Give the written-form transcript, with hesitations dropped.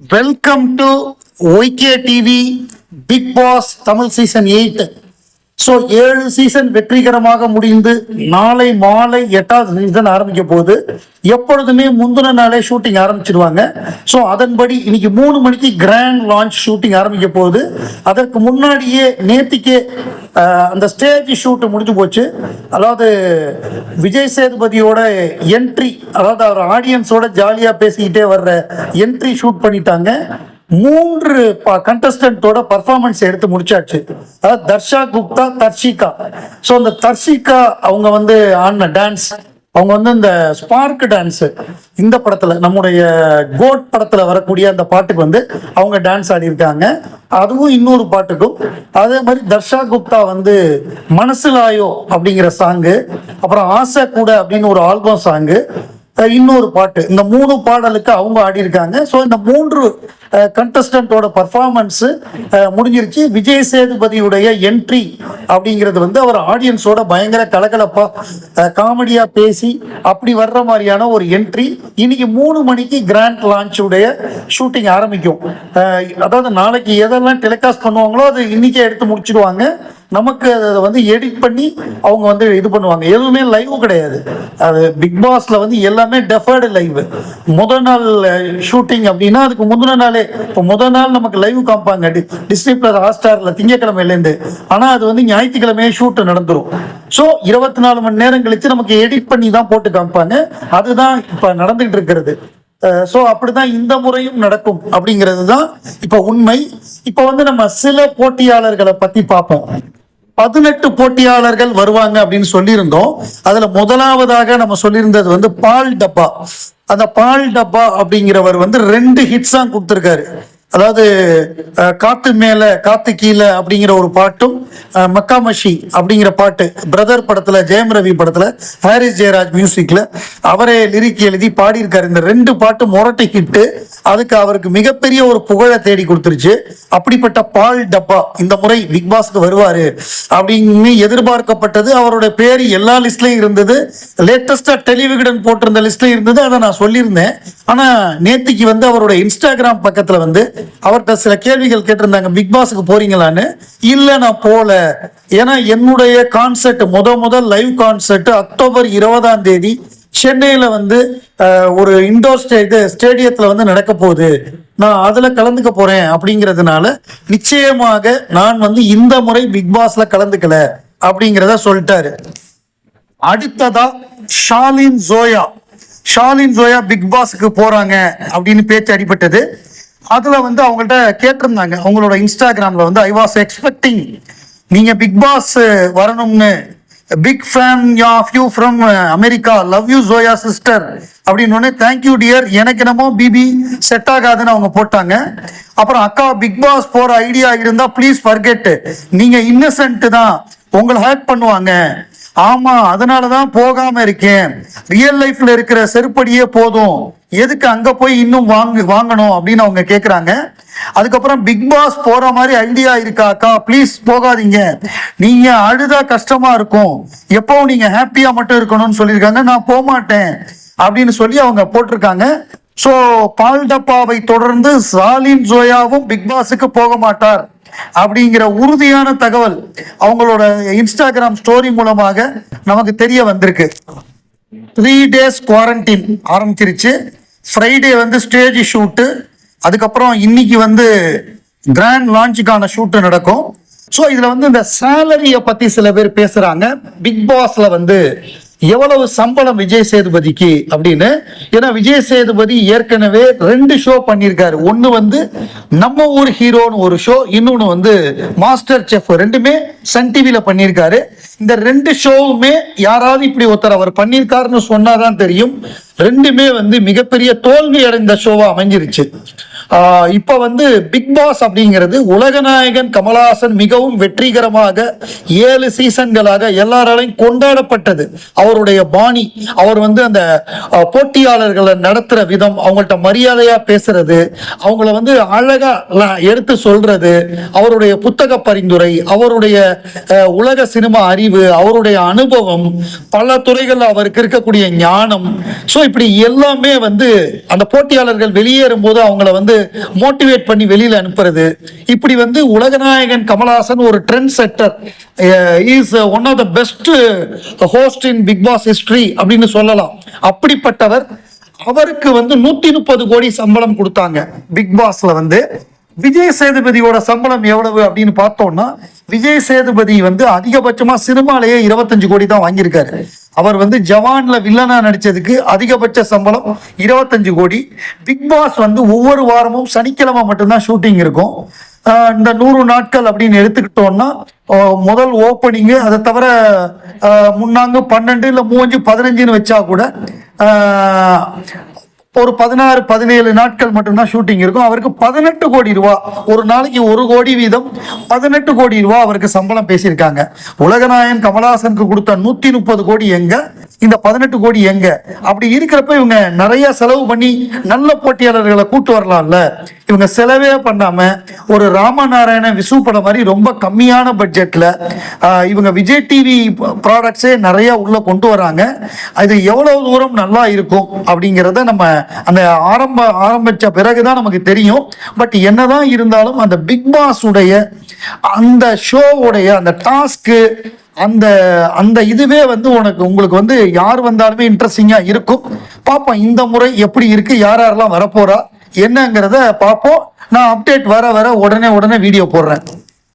Welcome to YK TV Bigg Boss Tamil season 8. So 7 season வெற்றிகரமாக முடிந்து நாளை மாலை 8வது சீசன் ஆரம்பிக்க போகுது. எப்பொழுதுமே முந்தின நாளே ஷூட்டிங் ஆரம்பிச்சிடுவாங்க. ஸோ அதன்படி இன்னைக்கு 3 மணிக்கு கிராண்ட் லான்ச் ஷூட்டிங் ஆரம்பிக்க போகுது. அதற்கு முன்னாடியே நேத்திக்கே அந்த ஸ்டேஜ் ஷூட் முடிஞ்சு போச்சு. அதாவது விஜய் சேதுபதியோட என்ட்ரி, அதாவது அவர் ஆடியன்ஸோட ஜாலியா பேசிக்கிட்டே வர்ற என்ட்ரி ஷூட் பண்ணிட்டாங்க. 3 கண்டஸ்டன்டோட பர்ஃபார்மன்ஸ் எடுத்து முடிச்சாச்சு. அதாவது தர்ஷா குப்தா, தர்ஷிகா. ஸோ அந்த தர்ஷிகா அவங்க வந்து ஆடின டான்ஸ், அவங்க வந்து இந்த ஸ்பார்க் டான்ஸ், இந்த படத்துல நம்முடைய கோட் படத்துல வரக்கூடிய அந்த பாட்டுக்கு வந்து அவங்க டான்ஸ் ஆடி இருக்காங்க. அதுவும் இன்னொரு பாட்டுக்கும். அதே மாதிரி தர்ஷா குப்தா வந்து மனசுலாயோ அப்படிங்கிற சாங்கு, அப்புறம் ஆசை கூட அப்படின்னு ஒரு ஆல்பம் சாங்கு, இன்னொரு பாட்டு, இந்த 3 பாடலுக்கு அவங்க ஆடி இருக்காங்க. ஸோ இந்த 3 கண்டஸ்டன்டோட பர்ஃபார்மன்ஸ் முடிஞ்சிருச்சு. விஜய் சேதுபதியுடைய என்ட்ரி அப்படிங்கிறது வந்து அவர் ஆடியன்ஸோட பயங்கர கலகலப்பா காமெடியா பேசி அப்படி வர்ற மாதிரியான ஒரு என்ட்ரி. இன்னைக்கு 3 மணிக்கு கிராண்ட் லான்ச் உடைய ஷூட்டிங் ஆரம்பிக்கும். அதாவது நாளைக்கு எதெல்லாம் டெலிகாஸ்ட் பண்ணுவாங்களோ அது இன்னைக்கே எடுத்து முடிச்சிடுவாங்க. நமக்கு அதை வந்து எடிட் பண்ணி அவங்க வந்து இது பண்ணுவாங்க. எதுவுமே லைவ் கிடையாது. அது பிக் பாஸ்ல வந்து எல்லாமே டெஃபர்டு லைவ். முதல் நாள் ஷூட்டிங் அப்படின்னா அதுக்கு முந்தின நாளே, இப்போ முதல் நாள் நமக்கு லைவ் காமிப்பாங்க டிஸ்னி பிளஸ் ஹாட்ஸ்டார்ல திங்கக்கிழமையிலேருந்து. ஆனால் அது வந்து ஞாயிற்றுக்கிழமையே ஷூட் நடந்துடும். ஸோ 24 மணி நேரம் கழிச்சு நமக்கு எடிட் பண்ணி தான் போட்டு காமிப்பாங்க. அதுதான் இப்போ நடந்துகிட்டு இருக்கிறது. ஸோ அப்படிதான் இந்த முறையும் நடக்கும் அப்படிங்கிறது தான் இப்போ உண்மை. இப்போ வந்து நம்ம சில போட்டியாளர்களை பத்தி பார்ப்போம். 18 போட்டியாளர்கள் வருவாங்க அப்படின்னு சொல்லியிருந்தோம். அதுல முதலாவதாக நம்ம சொல்லியிருந்தது வந்து பால் டப்பா. அந்த பால் டப்பா அப்படிங்கிறவர் வந்து 2 ஹிட் சாங் கொடுத்துருக்காரு. அதாவது காத்து மேல காத்து கீழே அப்படிங்கிற ஒரு பாட்டும், மக்காமஷி அப்படிங்கிற பாட்டு பிரதர் படத்துல, ஜெயம் ரவி படத்துல, ஹாரிஸ் ஜெயராஜ் மியூசிக்ல அவரே லிரிக் எழுதி பாடியிருக்காரு. இந்த 2 பாட்டு மொரட்டை ஹிட்டு. அதுக்கு அவருக்கு மிகப்பெரிய ஒரு புகழை தேடி கொடுத்துருச்சு. அப்படிப்பட்ட பால் டப்பா இந்த முறை பிக் பாஸ்க்கு வருவாரு அப்படின்னு எதிர்பார்க்கப்பட்டது. அவருடைய பேர் எல்லா லிஸ்ட்லயும் இருந்தது. லேட்டஸ்டா டெலிவிகடன் போட்டிருந்த லிஸ்ட்லயும் இருந்தது. அதை நான் சொல்லியிருந்தேன். ஆனா நேத்திக்கு வந்து அவருடைய இன்ஸ்டாகிராம் பக்கத்துல வந்து அவர்கிட்ட சில கேள்விகள் கேட்டிருந்தாங்க, பிக் பாஸுக்கு போறீங்களான்னு. இல்ல நான் போல, ஏன்னா என்னுடைய கான்சர்ட் முதல் லைவ் கான்சர்ட் அக்டோபர் 20ஆம் தேதி சென்னையில வந்து ஒரு இண்டோர் ஸ்டேடியத்துல வந்து நடக்க போகுது, நான் அதுல கலந்துக்க போறேன் அப்படிங்கிறதுனால நிச்சயமாக நான் வந்து இந்த முறை பிக் பாஸ்ல கலந்துக்கல அப்படிங்கிறத சொல்லிட்டாரு. அடுத்ததா ஷாலின் ஜோயா பிக் பாஸ்க்கு போறாங்க அப்படின்னு பேச்சு அடிபட்டது. அதுல வந்து அவங்கள்ட்ட கேட்டிருந்தாங்க அவங்களோட இன்ஸ்டாகிராம்ல வந்து, ஐ வாஸ் எக்ஸ்பெக்டிங் நீங்க பிக் பாஸ் வரணும்னு, big fan of you from America, love you Zoya sister அப்படின்னு. தேங்க்யூ டியர், எனக்கு என்னமோ பிபி செட் ஆகாதுன்னு அவங்க போட்டாங்க. அப்புறம் அக்கா பிக் பாஸ் போற ஐடியா இருந்தா ப்ளீஸ் ஃபர்கெட், நீங்க இன்னசென்ட் தான், உங்களை ஹேக் பண்ணுவாங்க. ஆமா, அதனாலதான் போகாம இருக்கேன். ரியல் லைஃப்ல இருக்கிற செருப்படியே போதும், எதுக்கு அங்க போய் இன்னும் வாங்கணும் அப்படின்னு அவங்க கேக்குறாங்க. அதுக்கப்புறம் பிக் பாஸ் போற மாதிரி ஐடியா இருக்காக்கா, ப்ளீஸ் போகாதீங்க, நீங்க அழுதா கஷ்டமா இருக்கும், எப்பவும் நீங்க ஹாப்பியா மட்டும் இருக்கணும்னு சொல்லியிருக்காங்க. நான் போக மாட்டேன் அப்படின்னு சொல்லி அவங்க போட்டிருக்காங்க. ஸோ பால் டப்பாவை தொடர்ந்து ஷாலின் ஜோயாவும் பிக் பாஸுக்கு போக மாட்டார் அப்படிங்கிற உறுதியான தகவல் அவங்களோட இன்ஸ்டாகிராம் ஸ்டோரி மூலமாக நமக்கு தெரிய வந்திருக்கு. 3 டேஸ் குவாரண்டைன் ஆரம்பிச்சிருச்சு. ஃப்ரைடே வந்து ஸ்டேஜ் ஷூட்டு, அதுக்கப்புறம் இன்னைக்கு வந்து கிராண்ட் லான்ச்சுக்கான ஷூட்டு நடக்கும். ஸோ இதுல வந்து இந்த சேலரியை பத்தி சில பேர் பேசுறாங்க. பிக் பாஸ்ல வந்து எவ்வளவு சம்பளம் விஜய் சேதுபதிக்கு அப்படின்னு. ஏன்னா விஜய் சேதுபதி ஏற்கனவே 2 ஷோ பண்ணியிருக்காரு. ஒன்னு வந்து நம்ம ஊர் ஹீரோன்னு ஒரு ஷோ, இன்னொன்னு வந்து மாஸ்டர் செஃப். 2மே சன் டிவில பண்ணியிருக்காரு. இந்த 2 ஷோவுமே யாராவது இப்படி ஒருத்தர் அவர் பண்ணியிருக்காருன்னு சொன்னாதான் தெரியும். 2மே வந்து மிகப்பெரிய தோல்வி அடைந்த ஷோவா அமைஞ்சிருச்சு. இப்ப வந்து பிக் பாஸ் அப்படிங்கிறது உலகநாயகன் கமலஹாசன் மிகவும் வெற்றிகரமாக 7 சீசன்களாக எல்லாராலையும் கொண்டாடப்பட்டது. அவருடைய பாணி, அவர் வந்து அந்த போட்டியாளர்களை நடத்துற விதம், அவங்கள்ட்ட மரியாதையா பேசுறது, அவங்கள வந்து அழகா எடுத்து சொல்றது, அவருடைய புத்தக பரிந்துரை, அவருடைய உலக சினிமா அறிவு, அவருடைய அனுபவம், பல துறைகள் அவருக்கு இருக்கக்கூடிய ஞானம். ஸோ இப்படி எல்லாமே வந்து அந்த போட்டியாளர்கள் வெளியேறும் போது அவங்கள வந்து மோட்டிவேட் பண்ணி வெளியில அனுப்புறது, இப்படி வந்து உலகநாயகன் கமலஹாசன் ஒரு trend setter, is one of the best host in Bigg Boss history அப்படின்னு சொல்லலாம். அப்படிப்பட்டவர், அவருக்கு வந்து 130 கோடி சம்பளம் கொடுத்தாங்க பிக் பாஸ்ல. வந்து விஜய் சேதுபதியோட சம்பளம் எவ்வளவு அப்படின்னு பார்த்தோம்னா, விஜய் சேதுபதி வந்து அதிகபட்சமா சினிமாலேயே 25 கோடி தான் வாங்கியிருக்காரு. அவர் வந்து ஜவான்ல வில்லனா நடிச்சதுக்கு அதிகபட்ச சம்பளம் 25 கோடி. பிக் பாஸ் வந்து ஒவ்வொரு வாரமும் சனிக்கிழமை மட்டும்தான் ஷூட்டிங் இருக்கும். இந்த 100 நாட்கள் அப்படின்னு எடுத்துக்கிட்டோம்னா, முதல் ஓப்பனிங்கு, அதை தவிர முன்னாங்க 12 இல்லை 15 வச்சா கூட ஒரு 16-17 நாட்கள் மட்டும்தான் ஷூட்டிங் இருக்கும். அவருக்கு 18 கோடி ரூபா, ஒரு நாளைக்கு 1 கோடி வீதம் 18 கோடி ரூபா அவருக்கு சம்பளம் பேசியிருக்காங்க. உலகநாயகன் கமலஹாசனுக்கு கொடுத்த 130 கோடி எங்க, இந்த 18 கோடி எங்க? அப்படி இருக்கிறப்ப இவங்க நிறைய செலவு பண்ணி நல்ல போட்டியாளர்களை கூட்டு வரலாம்ல. இவங்க செலவே பண்ணாம ஒரு ராமநாராயண விசு படம் மாதிரி ரொம்ப கம்மியான பட்ஜெட்ல இவங்க விஜய் டிவி ப்ராடக்ட்ஸே நிறைய உள்ள கொண்டு வராங்க. அது எவ்வளவு தூரம் நல்லா இருக்கும் அப்படிங்கிறத நம்ம அந்த ஆரம்பிச்ச பிறகுதான் நமக்கு தெரியும். பட் என்னதான் இருந்தாலும் அந்த பிக் பாஸ் உடைய அந்த ஷோவுடைய அந்த டாஸ்க்கு, அந்த அந்த இதுவே வந்து உங்களுக்கு வந்து யார் வந்தாலுமே இன்ட்ரெஸ்டிங்கா இருக்கும். பார்ப்போம் இந்த முறை எப்படி இருக்கு, யார் யாரெல்லாம் வரப்போறா என்னங்கிறத பார்ப்போம். நான் அப்டேட் வர உடனே வீடியோ போடுறேன்.